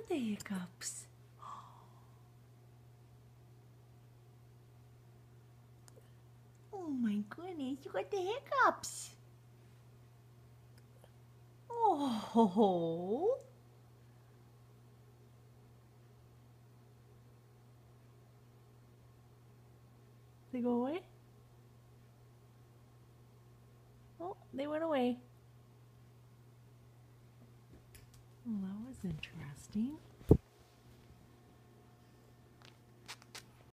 got the hiccups. Oh my goodness, you got the hiccups. Oh. They go away? Oh, they went away. Well, that was interesting.